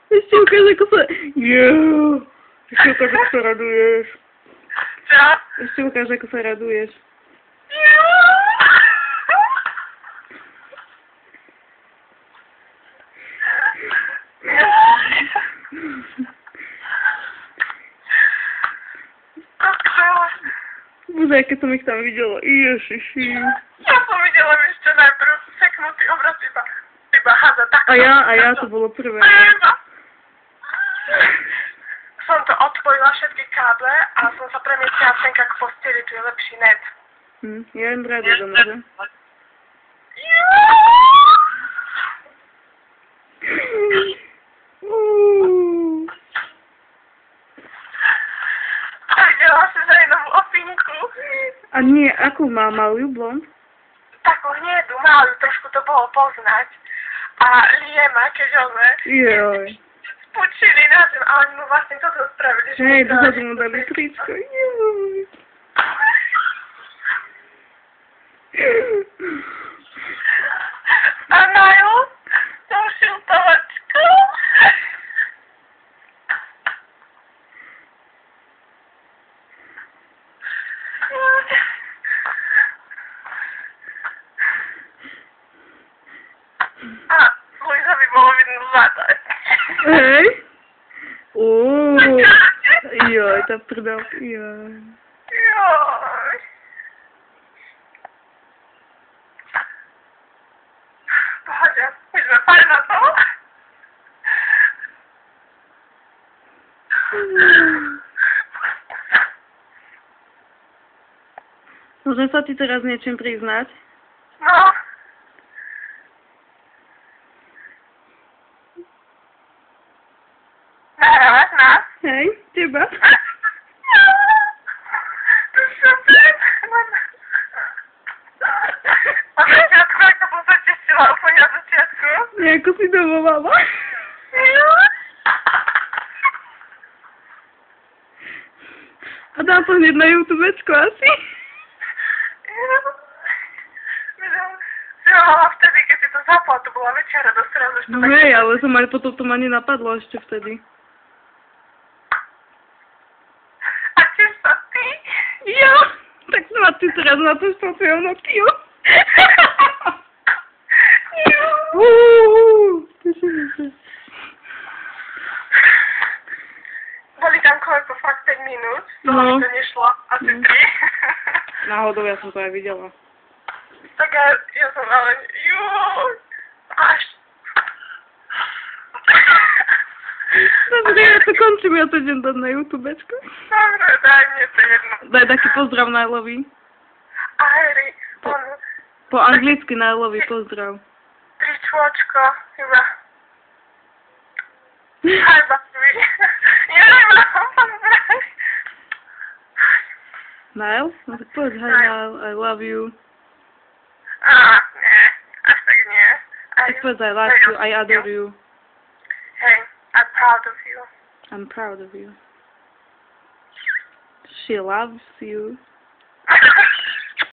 Ešte ukáž, ako sa... Ešte ukáž, ako sa raduješ. Čo? Ešte ukáž, ako sa raduješ. Bože, keď som ich tam videla. Ježiši. Ja som videla ešte najprv seknutý obraz iba háza takto. A ja to bolo prvé. Som to odpojila všetky káble a som sa premiestila senka k posteli, tu je lepší net. Ja jem rádio doma, že? A videla si Zajnovú opinku. A nie, akú má malú blond? Takú hnedu, malú, trošku to bolo poznať. A Liema, keď ome, spučili na zem a oni mu vlastne toto spravili. Hej, dozadu mu dali tričko. A Najo som šiltovačku. A Luisa by bolo vidno zadať. Hej? Joj, tá prdel. Joj. Pohoďa, my sme pali na to. Môžem sa ti teraz niečím priznať? No. Nahrávaš nás? Hej, teba? To je super. A začiatku, ako som sa tešila úplne na začiatku. Nejako si domovala? A dám to hneď na YouTubečku asi? Vtedy, keď si to zapala, to bola večera dosť raz, že to tak... Hej, ale som aj potom to ma nenapadlo ešte vtedy. A tiež sa ty? Jo, tak som ma ty teraz na to štáciou Nokiu. Boli tam koľko, fakt 5 minút, to mi to nešlo, asi 3. Náhodou, ja som to aj videla. Tak ja som ale, až. Dobre, ja to končím, ja to idem dať na YouTubečku. Dobre, daj mne to jedno. Daj taký pozdrav Najlovi. A Harry, on... Po anglicky Najlovi pozdrav. Tričvočko, iba... Hi, baby. Ja nemám pozdrav. Nile? No tak povedz, hi Nile, I love you. Nie, až tak nie. Tak povedz, I like you, I adore you. Hey, I'm proud of you. I'm proud of you. She loves you.